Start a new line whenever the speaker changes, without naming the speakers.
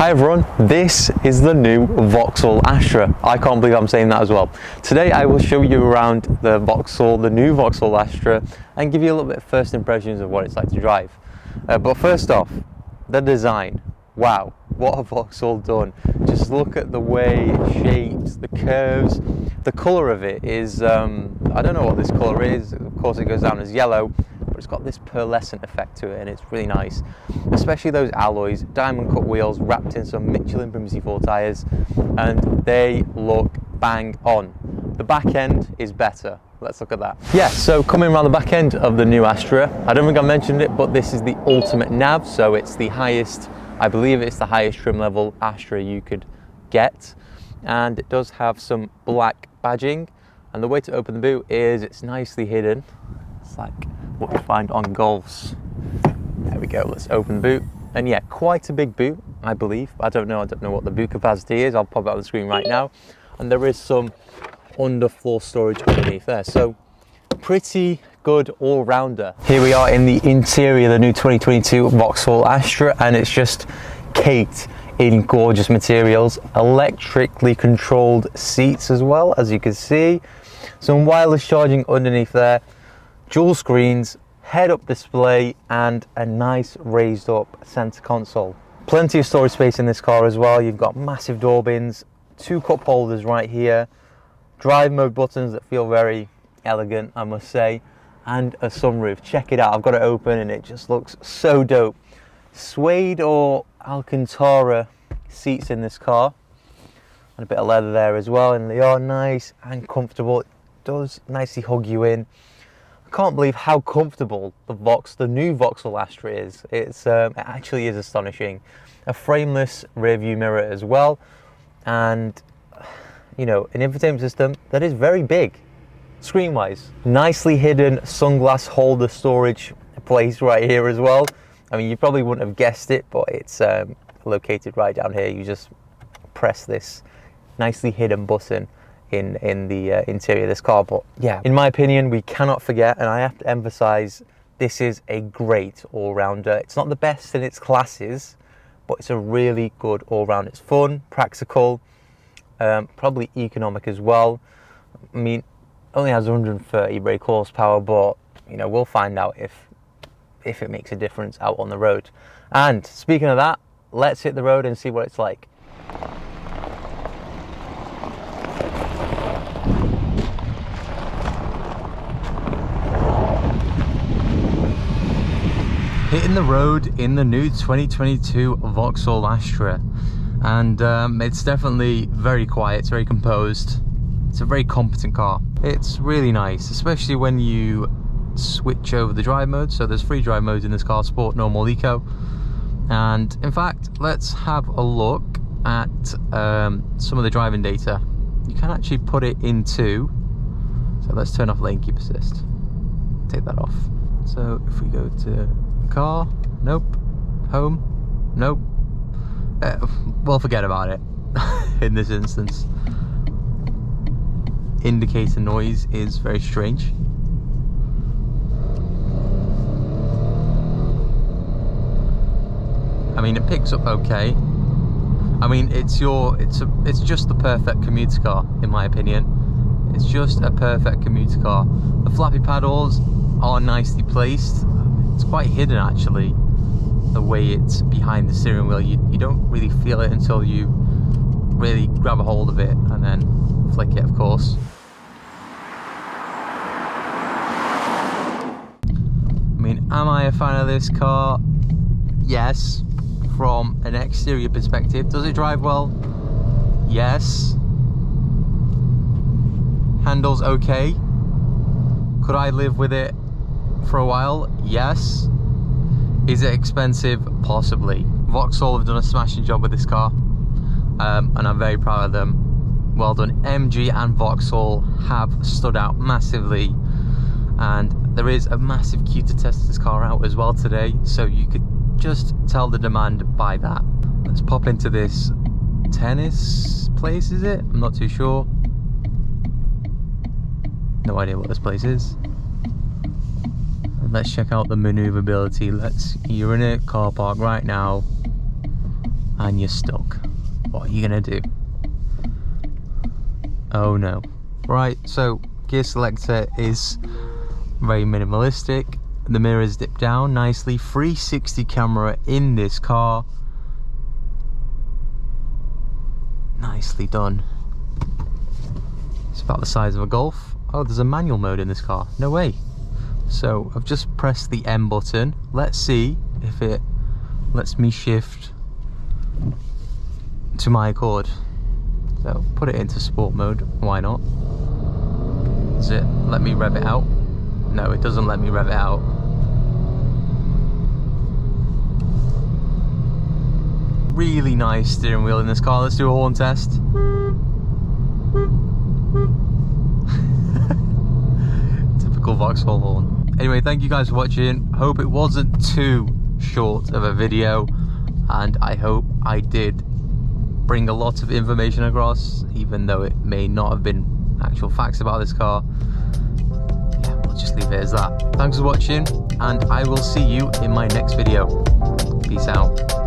Hi everyone, this is the new Vauxhall Astra. I can't believe I'm saying that as well. Today I will show you around the new Vauxhall Astra, and give you a little bit of first impressions of what it's like to drive. But first off, the design. Wow, what have Vauxhall done? Just look at the way it shapes, the curves. The colour of it is, I don't know what this colour is. Of course it goes down as yellow, but it's got this pearlescent effect to it and it's really nice. Especially those alloys, diamond cut wheels wrapped in some Michelin Primacy 4 tyres, and they look bang on. The back end is better. Let's look at that. Yeah, so coming around the back end of the new Astra, I don't think I mentioned it, but this is the ultimate nav, so it's the highest, I believe it's the highest trim level Astra you could get, and it does have some black badging, and the way to open the boot is it's nicely hidden. It's like what you find on Golfs. There we go, let's open the boot. And yeah, quite a big boot, I believe. I don't know what the boot capacity is. I'll pop it on the screen right now. And there is some underfloor storage underneath there. So pretty good all-rounder. Here we are in the interior of the new 2022 Vauxhall Astra, and it's just caked in gorgeous materials. Electrically controlled seats as well, as you can see. Some wireless charging underneath there. Dual screens, head-up display, and a nice raised up center console. Plenty of storage space in this car as well. You've got massive door bins, 2 cup holders right here, drive mode buttons that feel very elegant, I must say, and a sunroof. Check it out, I've got it open and it just looks so dope. Suede or Alcantara seats in this car, and a bit of leather there as well, and they are nice and comfortable. It does nicely hug you in. I can't believe how comfortable the new Vauxhall Astra is. It actually is astonishing. A frameless rear view mirror as well, and you know, an infotainment system that is very big screen wise. Nicely hidden sunglass holder storage place right here as well. I mean, you probably wouldn't have guessed it, but it's located right down here. You just press this nicely hidden button in the interior of this car. But yeah, in my opinion, we cannot forget, and I have to emphasize, this is a great all-rounder. It's not the best in its classes, but it's a really good all-round. It's fun, practical, probably economic as well. I mean, only has 130 brake horsepower, but you know, we'll find out if it makes a difference out on the road. And speaking of that, let's hit the road and see what it's like. Hitting the road in the new 2022 Vauxhall Astra, and it's definitely very quiet, it's very composed, it's a very competent car. It's really nice, especially when you switch over the drive mode. So there's 3 drive modes in this car: Sport, Normal, Eco. And in fact, let's have a look at some of the driving data. You can actually put it into, so let's turn off lane keep assist, take that off. So if we go to car, nope. Home, nope. Well, forget about it. In this instance, indicator noise is very strange. I mean, it picks up okay. I mean, it's just the perfect commuter car, in my opinion. It's just a perfect commuter car. The flappy paddles are nicely placed. It's quite hidden actually, the way it's behind the steering wheel. You don't really feel it until you really grab a hold of it and then flick it, of course. I mean, am I a fan of this car? Yes, from an exterior perspective. Does it drive well? Yes. Handles okay. Could I live with it for a while? Yes. Is it expensive? Possibly. Vauxhall have done a smashing job with this car, and I'm very proud of them. Well done. MG and Vauxhall have stood out massively, and there is a massive queue to test this car out as well today, so you could just tell the demand by that. Let's pop into this tennis place, is it? I'm not too sure. No idea what this place is. Let's check out the maneuverability. You're in a car park right now, and you're stuck. What are you gonna do? Oh no. Right, so gear selector is very minimalistic. The mirrors dip down nicely. 360 camera in this car. Nicely done. It's about the size of a Golf. Oh, there's a manual mode in this car. No way. So I've just pressed the M button. Let's see if it lets me shift to my Accord. So put it into sport mode. Why not? Does it let me rev it out? No, it doesn't let me rev it out. Really nice steering wheel in this car. Let's do a horn test. Typical Vauxhall horn. Anyway, thank you guys for watching. Hope it wasn't too short of a video, and I hope I did bring a lot of information across, even though it may not have been actual facts about this car. Yeah, we'll just leave it as that. Thanks for watching, and I will see you in my next video. Peace out.